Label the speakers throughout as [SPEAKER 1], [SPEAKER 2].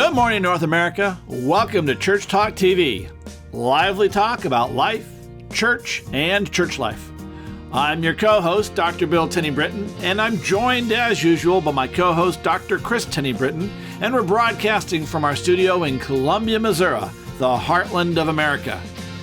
[SPEAKER 1] Good morning, North America. Welcome to Church Talk TV. Lively talk about life, church, and church life. I'm your co-host, Dr. Bill Tenney-Britton, and I'm joined, as usual, by my co-host, Dr. Kris Tenney-Britton, and we're broadcasting from our studio in Columbia, Missouri, the heartland of America.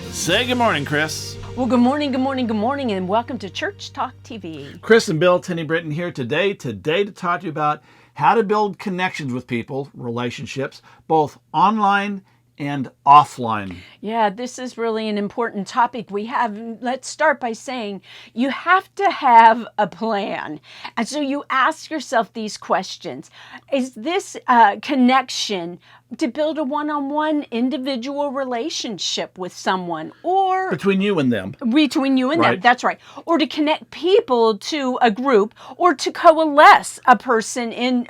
[SPEAKER 1] Say good morning, Kris.
[SPEAKER 2] Well, good morning, and welcome to Church Talk TV.
[SPEAKER 1] Kris and Bill Tenney-Britton here today to talk to you about how to build connections with people, relationships, both online and offline.
[SPEAKER 2] Yeah, this is really an important topic we have. Let's start by saying you have to have a plan. And so you ask yourself these questions. Is this connection to build a one-on-one individual relationship with someone, or
[SPEAKER 1] Between you and them.
[SPEAKER 2] Between you and them,
[SPEAKER 1] Right.
[SPEAKER 2] that's right. Or to connect people to a group, or to coalesce a person in,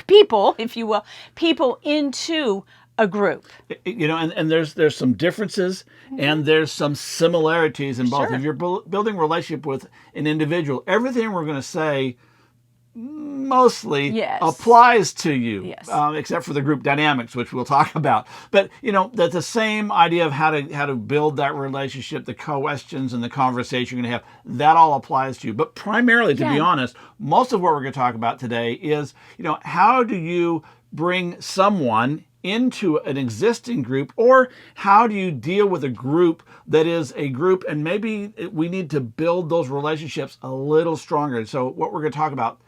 [SPEAKER 2] people, if you will, people into a group.
[SPEAKER 1] You know, and there's some differences and there's some similarities in both.
[SPEAKER 2] Sure.
[SPEAKER 1] If you're building a relationship with an individual, everything we're going to say mostly
[SPEAKER 2] Yes.
[SPEAKER 1] applies to you,
[SPEAKER 2] Yes.
[SPEAKER 1] except for the group dynamics, which we'll talk about. But you know, that's the same idea of how to build that relationship, the questions and the conversation you're going to have. That all applies to you. But primarily, to be
[SPEAKER 2] Yeah.
[SPEAKER 1] honest, most of what we're going to talk about today is, you know, how do you bring someone into an existing group, or how do you deal with a group that is a group and maybe we need to build those relationships a little stronger. So what we're going to talk about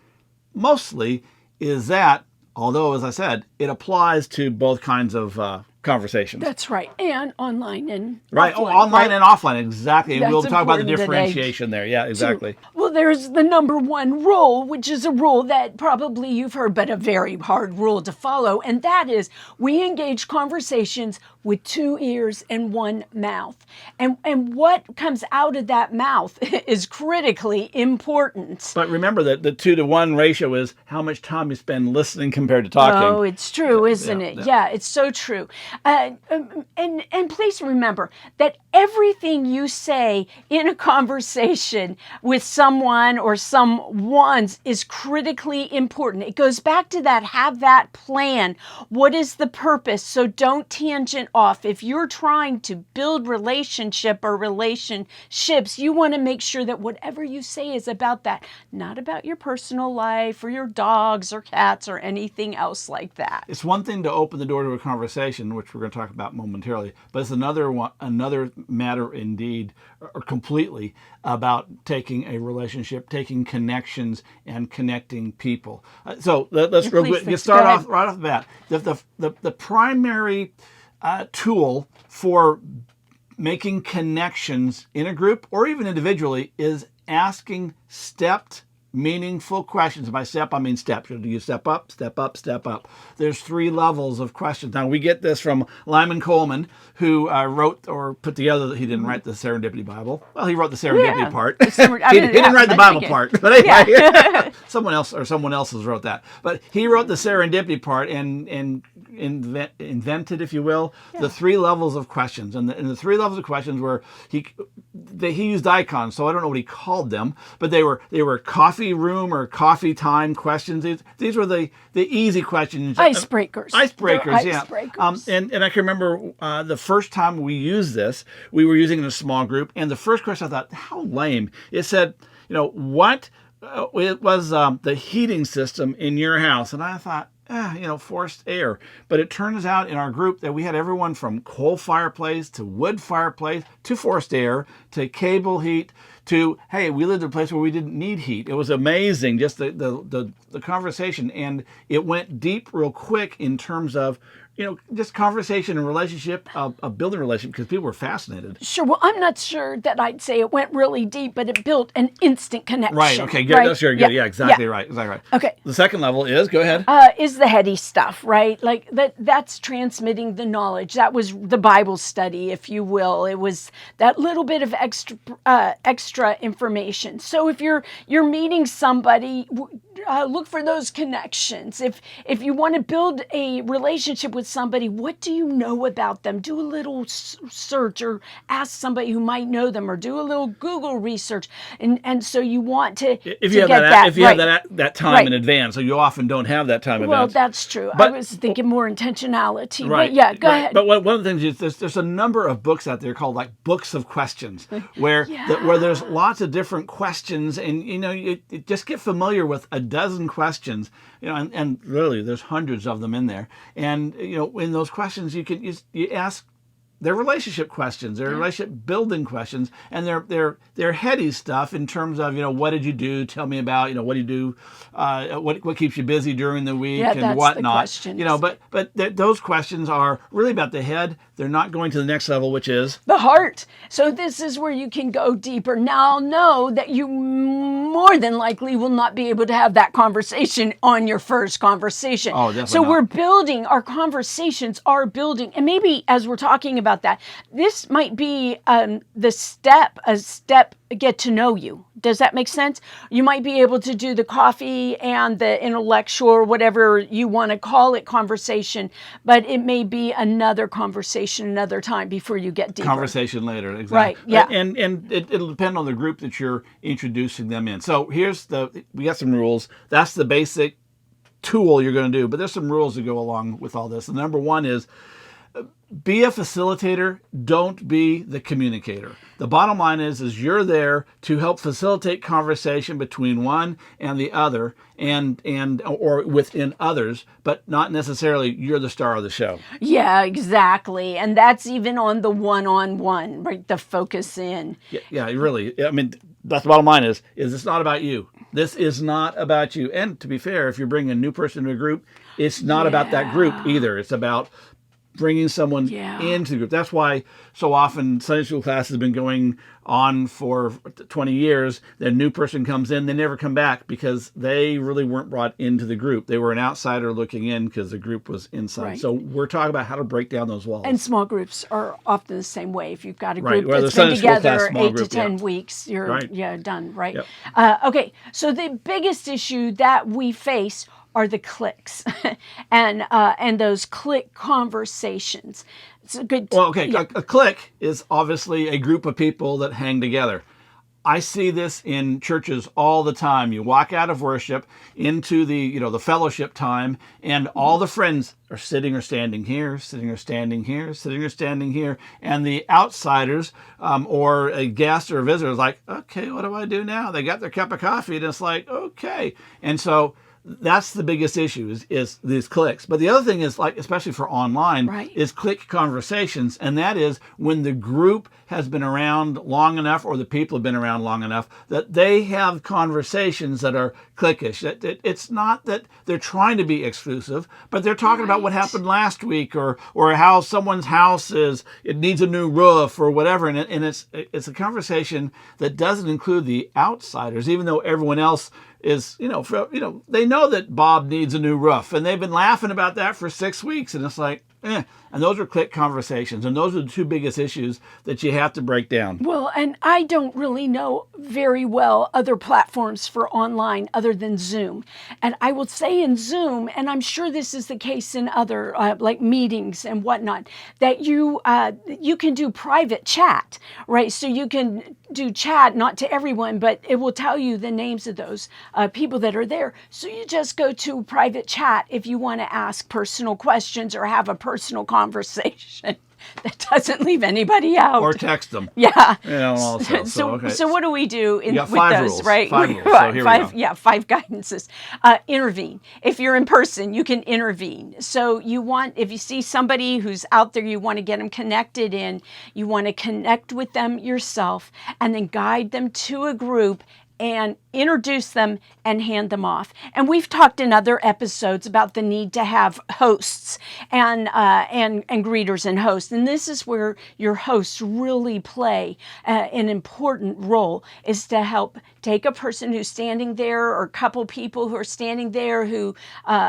[SPEAKER 1] mostly is that, although, as I said, it applies to both kinds of conversations.
[SPEAKER 2] That's right. And online and
[SPEAKER 1] Right,
[SPEAKER 2] offline,
[SPEAKER 1] online
[SPEAKER 2] right?
[SPEAKER 1] and offline, exactly. And
[SPEAKER 2] That's
[SPEAKER 1] we'll talk about the
[SPEAKER 2] important today.
[SPEAKER 1] differentiation there. Yeah, exactly.
[SPEAKER 2] Well, there's the number one rule, which is a rule that probably you've heard, but a very hard rule to follow. And that is we engage conversations with 2 ears and 1 mouth. And what comes out of that mouth is critically important.
[SPEAKER 1] But remember that the 2-to-1 ratio is how much time you spend listening compared to talking.
[SPEAKER 2] Oh, it's true, isn't
[SPEAKER 1] yeah,
[SPEAKER 2] it?
[SPEAKER 1] yeah.
[SPEAKER 2] Yeah, it's so true. And please remember that everything you say in a conversation with someone or someone's is critically important. It goes back to that, have that plan. What is the purpose? So don't tangent off. If you're trying to build relationship or relationships, you want to make sure that whatever you say is about that, not about your personal life or your dogs or cats or anything else like that.
[SPEAKER 1] It's one thing to open the door to a conversation, which we're going to talk about momentarily, but it's another matter indeed, or completely, about taking a relationship, taking connections, and connecting people. So let's real quick, start off right off the bat. The primary tool for making connections in a group or even individually is asking stepped, meaningful questions. By step, I mean steps. Do you step up, step up, step up? There's 3 levels of questions. Now, we get this from Lyman Coleman, who wrote or put together, he didn't write the Serendipity Bible. Well, he wrote the Serendipity part. He didn't write the Bible part. But anyway, someone else has wrote that. But he wrote the Serendipity part and invented, if you will, the 3 levels of questions. And the 3 levels of questions were, he used icons, so I don't know what he called them, but they were coffee room or coffee time questions. These were the easy questions.
[SPEAKER 2] Icebreakers.
[SPEAKER 1] Icebreakers,
[SPEAKER 2] They're
[SPEAKER 1] yeah.
[SPEAKER 2] icebreakers.
[SPEAKER 1] And I can remember the first time we used this, we were using it in a small group, and the first question I thought, how lame. It said, you know, what it was the heating system in your house. And I thought, forced air. But it turns out in our group that we had everyone from coal fireplace to wood fireplace to forced air to cable heat to, hey, we lived in a place where we didn't need heat. It was amazing, just the conversation. And it went deep real quick in terms of, you know, just conversation and relationship, of building a relationship, because people were fascinated.
[SPEAKER 2] Sure. Well, I'm not sure that I'd say it went really deep, but it built an instant connection.
[SPEAKER 1] Right. Okay. Good.
[SPEAKER 2] Right?
[SPEAKER 1] That's very good. Yeah. Exactly right. Exactly right.
[SPEAKER 2] Okay.
[SPEAKER 1] The second level is, go ahead.
[SPEAKER 2] Is the heady stuff, right? Like that's transmitting the knowledge. That was the Bible study, if you will. It was that little bit of extra information. So if you're meeting somebody, look for those connections. If you want to build a relationship with somebody, what do you know about them? Do a little search, or ask somebody who might know them, or do a little Google research. And so you want to
[SPEAKER 1] if you have
[SPEAKER 2] get
[SPEAKER 1] that, if you
[SPEAKER 2] right.
[SPEAKER 1] have that time
[SPEAKER 2] Right.
[SPEAKER 1] in advance, so you often don't have that time in
[SPEAKER 2] Well,
[SPEAKER 1] advance.
[SPEAKER 2] that's true. I
[SPEAKER 1] But-
[SPEAKER 2] was thinking more intentionality.
[SPEAKER 1] Right.
[SPEAKER 2] But yeah, go
[SPEAKER 1] right.
[SPEAKER 2] ahead.
[SPEAKER 1] But one of the things is there's a number of books out there called like books of questions, where where there's lots of different questions, and you just get familiar with a dozen questions, and really there's hundreds of them in there, and in those questions you ask. They're relationship questions. They're relationship building questions, and they're heady stuff in terms of what did you do? Tell me about what do you do? What keeps you busy during the week
[SPEAKER 2] Yeah, that's
[SPEAKER 1] and
[SPEAKER 2] the
[SPEAKER 1] whatnot.
[SPEAKER 2] questions.
[SPEAKER 1] But those questions are really about the head. They're not going to the next level, which is
[SPEAKER 2] the heart. So this is where you can go deeper. Now know that you more than likely will not be able to have that conversation on your first conversation.
[SPEAKER 1] Oh, definitely
[SPEAKER 2] so
[SPEAKER 1] not.
[SPEAKER 2] we're building, our conversations are building. And maybe as we're talking about that, this might be a step get to know you. Does that make sense? You might be able to do the coffee and the intellectual, or whatever you want to call it, conversation, but it may be another conversation another time before you get deeper.
[SPEAKER 1] conversation later. Exactly.
[SPEAKER 2] Right, yeah.
[SPEAKER 1] And it'll depend on the group that you're introducing them in. So we got some rules. That's the basic tool you're going to do, but there's some rules that go along with all this. And number one is, be a facilitator, don't be the communicator. The bottom line is you're there to help facilitate conversation between one and the other, or within others, but not necessarily you're the star of the show.
[SPEAKER 2] Yeah, exactly. And that's even on the one-on-one, right? The focus in.
[SPEAKER 1] Yeah, really. I mean, that's the bottom line is it's not about you. This is not about you. And to be fair, if you're bringing a new person to a group, it's not about that group either. It's about bringing someone into the group. That's why so often Sunday school class has been going on for 20 years. The new person comes in, they never come back because they really weren't brought into the group. They were an outsider looking in because the group was inside.
[SPEAKER 2] Right.
[SPEAKER 1] So we're talking about how to break down those walls.
[SPEAKER 2] And small groups are often the same way. If you've got a
[SPEAKER 1] Right.
[SPEAKER 2] group
[SPEAKER 1] Well,
[SPEAKER 2] that's
[SPEAKER 1] the
[SPEAKER 2] been
[SPEAKER 1] Sunday school class,
[SPEAKER 2] together
[SPEAKER 1] small
[SPEAKER 2] 8 to
[SPEAKER 1] group,
[SPEAKER 2] 10 weeks, you're
[SPEAKER 1] Right.
[SPEAKER 2] done, right?
[SPEAKER 1] Yep.
[SPEAKER 2] Okay, so the biggest issue that we face are the cliques and those clique conversations. It's a good.
[SPEAKER 1] Well, okay, a clique is obviously a group of people that hang together. I see this in churches all the time. You walk out of worship into the fellowship time, and all the friends are sitting or standing here, sitting or standing here, sitting or standing here, and the outsiders or a guest or a visitor is like, okay, what do I do now? They got their cup of coffee, and it's like, okay, and so. That's the biggest issue is these cliques. But the other thing is, like, especially for online, is clique conversations. And that is when the group has been around long enough, or the people have been around long enough, that they have conversations that are cliquish. It's not that they're trying to be exclusive, but they're talking about what happened last week, or how someone's house it needs a new roof or whatever. And it's a conversation that doesn't include the outsiders, even though everyone else is, they know that Bob needs a new roof, and they've been laughing about that for 6 weeks, and it's like, And those are clique conversations, and those are the two biggest issues that you have to break down.
[SPEAKER 2] Well, and I don't really know very well other platforms for online other than Zoom. And I will say in Zoom, and I'm sure this is the case in other like meetings and whatnot, that you can do private chat, right? So you can do chat, not to everyone, but it will tell you the names of those people that are there. So you just go to private chat if you want to ask personal questions or have a personal conversation that doesn't leave anybody out.
[SPEAKER 1] Or text them.
[SPEAKER 2] Yeah.
[SPEAKER 1] Also.
[SPEAKER 2] So what do we do with those,
[SPEAKER 1] rules.
[SPEAKER 2] right?
[SPEAKER 1] 5 rules. So here we go.
[SPEAKER 2] Yeah, 5 guidances. Intervene. If you're in person, you can intervene. So if you see somebody who's out there, you want to get them connected in, you want to connect with them yourself and then guide them to a group and introduce them and hand them off. And we've talked in other episodes about the need to have hosts and greeters and hosts. And this is where your hosts really play an important role, is to help take a person who's standing there, or a couple people who are standing there who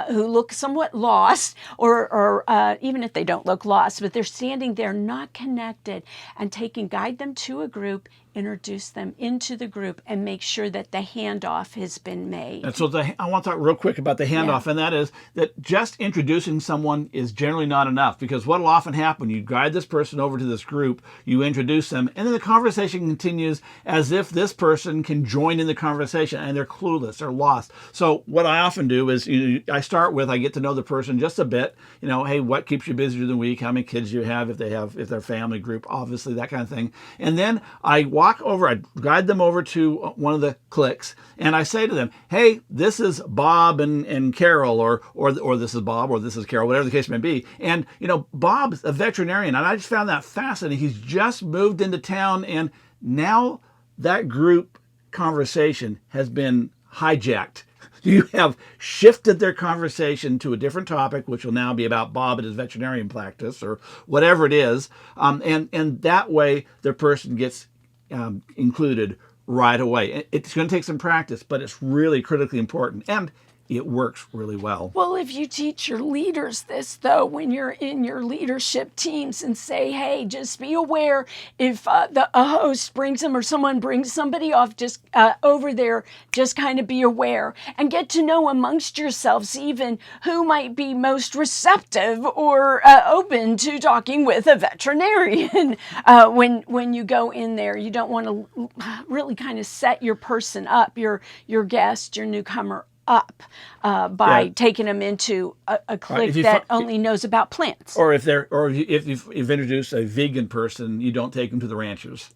[SPEAKER 2] look somewhat lost, or even if they don't look lost, but they're standing there not connected, and guide them to a group, introduce them into the group and make sure that the handoff has been made.
[SPEAKER 1] And so I want to talk real quick about the handoff, and that is that just introducing someone is generally not enough, because what will often happen, you guide this person over to this group, you introduce them, and then the conversation continues as if this person can join in the conversation, and they're clueless, they're lost. So what I often do is I start with, I get to know the person just a bit, hey, what keeps you busy during the week, how many kids you have, if they're family group, obviously, that kind of thing. And then I guide them over to one of the cliques, and I say to them, hey, this is Bob and Carol, or this is Bob, or this is Carol, whatever the case may be. And, Bob's a veterinarian, and I just found that fascinating. He's just moved into town, and now that group conversation has been hijacked. You have shifted their conversation to a different topic, which will now be about Bob and his veterinarian practice, or whatever it is. And that way, the person gets included right away. It's going to take some practice, but it's really critically important, and it works really well.
[SPEAKER 2] Well, if you teach your leaders this, though, when you're in your leadership teams, and say, hey, just be aware if a host brings them, or someone brings somebody off just over there, just kind of be aware and get to know amongst yourselves even who might be most receptive or open to talking with a veterinarian. When you go in there, you don't want to really kind of set your person up, your guest, your newcomer up by taking them into a clique that only knows about plants.
[SPEAKER 1] Or if you've introduced a vegan person, you don't take them to the ranches.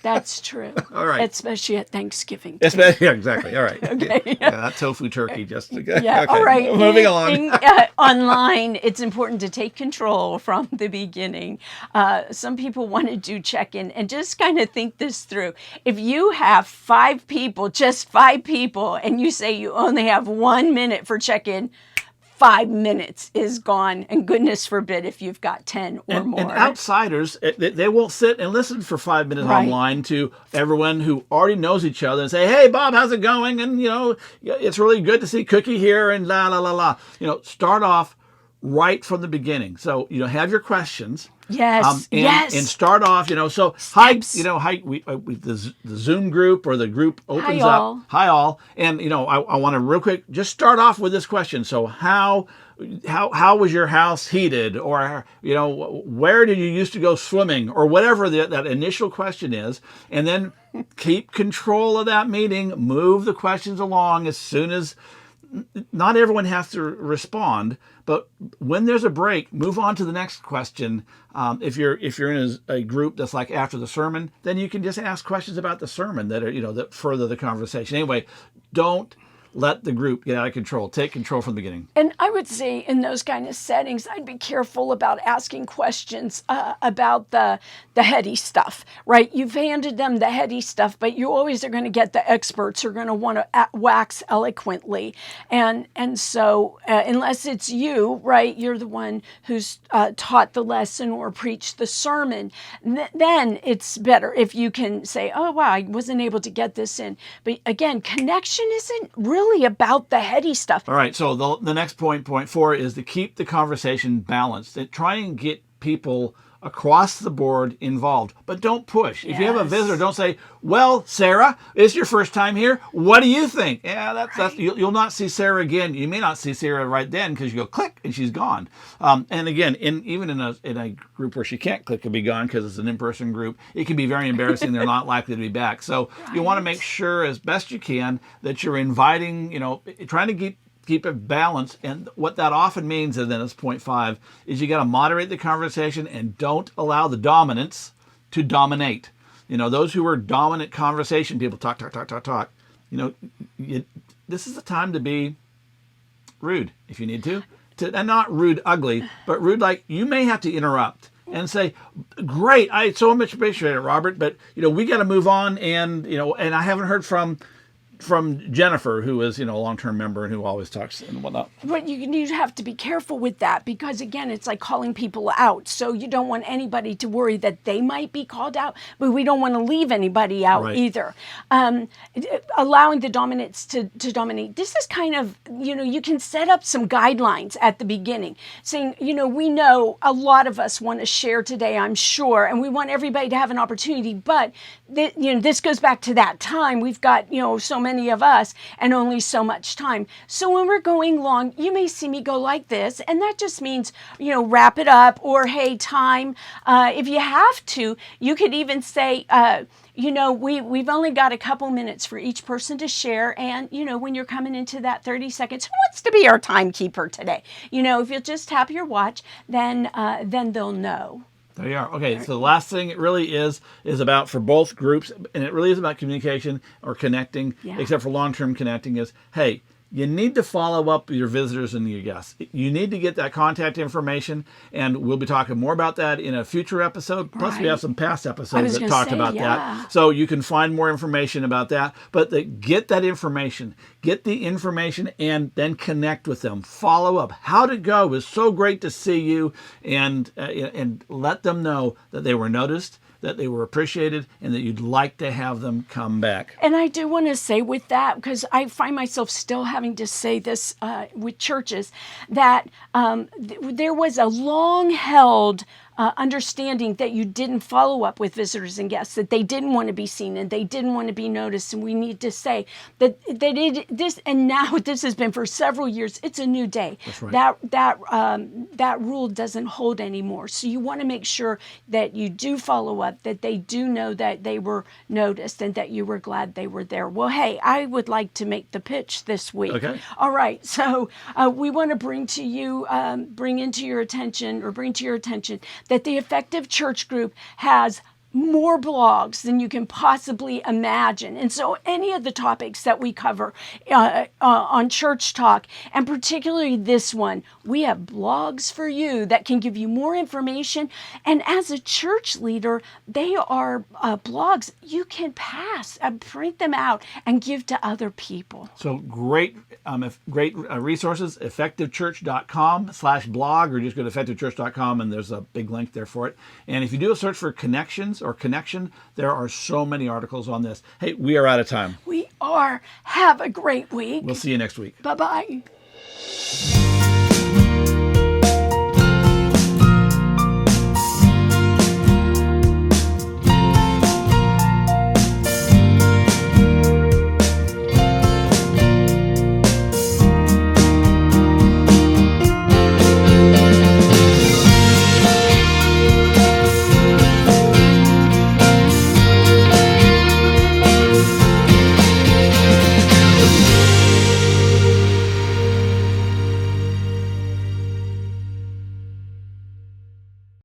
[SPEAKER 2] That's true.
[SPEAKER 1] All right.
[SPEAKER 2] Especially at Thanksgiving.
[SPEAKER 1] Yeah, exactly. All right.
[SPEAKER 2] Okay.
[SPEAKER 1] Yeah, that tofu turkey just.
[SPEAKER 2] Yeah.
[SPEAKER 1] Okay.
[SPEAKER 2] All right.
[SPEAKER 1] Moving along.
[SPEAKER 2] Online, it's important to take control from the beginning. Some people want to do check-in and just kind of think this through. If you have just 5 people, and you say you only have 1 minute for check-in, 5 minutes is gone, and goodness forbid if you've got 10 or more.
[SPEAKER 1] And outsiders, they won't sit and listen for 5 minutes online to everyone who already knows each other and say, hey, Bob, how's it going? And, it's really good to see Cookie here, and la, la, la, la. Start off right from the beginning. So, have your questions.
[SPEAKER 2] Yes.
[SPEAKER 1] And start off, so the Zoom group or the group opens up. Hi all. And, I want to real quick just start off with this question. So how was your house heated? Or, where did you used to go swimming? Or whatever that initial question is. And then keep control of that meeting. Move the questions along as soon as. Not everyone has to respond, but when there's a break, move on to the next question. If you're in a group that's like after the sermon, then you can just ask questions about the sermon that are that further the conversation. Anyway, don't let the group get out of control. Take control from the beginning.
[SPEAKER 2] And I would say in those kind of settings, I'd be careful about asking questions about the heady stuff, right? You've handed them the heady stuff, but you always are going to get the experts who are going to want to wax eloquently. And so unless it's you, right, you're the one who's taught the lesson or preached the sermon, then it's better if you can say, oh, wow, I wasn't able to get this in. But again, connection isn't really about the heady stuff.
[SPEAKER 1] All right, so the next point 4, is to keep the conversation balanced. And try and get people across the board involved, but don't push. If you have a visitor, don't say, well, Sarah, it's your first time here. What do you think? Yeah, that's you'll not see Sarah again. You may not see Sarah right then because you go click and she's gone. And again, even in a group where she can't click and be gone because it's an in-person group, it can be very embarrassing. They're not likely to be back. So you want to make sure as best you can that you're inviting, trying to keep it balanced. And what that often means, and then it's point 5, is you got to moderate the conversation and don't allow the dominance to dominate. Those who are dominant conversation people, talk. This is the time to be rude if you need to, and not rude ugly, but rude like you may have to interrupt and say, great, I so much appreciate it, Robert, but we got to move on, and and I haven't heard from from Jennifer, who is, a long-term member and who always talks and whatnot.
[SPEAKER 2] But you have to be careful with that because, again, it's like calling people out. So you don't want anybody to worry that they might be called out, but we don't want to leave anybody out
[SPEAKER 1] Right.
[SPEAKER 2] either. Allowing the dominants to dominate. This is kind of, you can set up some guidelines at the beginning saying, we know a lot of us want to share today, I'm sure, and we want everybody to have an opportunity, but this goes back to that time. We've got, so many of us and only so much time. So when we're going long, you may see me go like this, and that just means, wrap it up, or hey, time. If you have to, you could even say, we've only got a couple minutes for each person to share. And, when you're coming into that 30 seconds, who wants to be our timekeeper today? If you'll just tap your watch, then they'll know.
[SPEAKER 1] There you are. Okay, so the last thing it really is about for both groups, and it really is about communication or connecting, except for long-term connecting, is, hey, you need to follow up with your visitors and your guests. You need to get that contact information, and we'll be talking more about that in a future episode. Plus, we have some past episodes that talked about that. So you can find more information about that. But get that information. Get the information and then connect with them. Follow up. How'd it go? It was so great to see you. And let them know that they were noticed, that they were appreciated, and that you'd like to have them come back.
[SPEAKER 2] And I do want to say with that, because I find myself still having to say this with churches, that there was a long-held understanding that you didn't follow up with visitors and guests, that they didn't want to be seen and they didn't want to be noticed. And we need to say that now this has been for several years. It's a new day.
[SPEAKER 1] That's right.
[SPEAKER 2] That rule doesn't hold anymore. So you want to make sure that you do follow up, that they do know that they were noticed and that you were glad they were there. Well, hey, I would like to make the pitch this week.
[SPEAKER 1] Okay.
[SPEAKER 2] All right. So we want to bring to your attention that the Effective Church Group has more blogs than you can possibly imagine. And so any of the topics that we cover on Church Talk, and particularly this one, we have blogs for you that can give you more information. And as a church leader, they are blogs you can pass and print them out and give to other people.
[SPEAKER 1] So great resources, effectivechurch.com/blog, or just go to effectivechurch.com and there's a big link there for it. And if you do a search for connections or connection, there are so many articles on this. Hey, we are out of time.
[SPEAKER 2] We are. Have a great week.
[SPEAKER 1] We'll see you next week.
[SPEAKER 2] Bye-bye.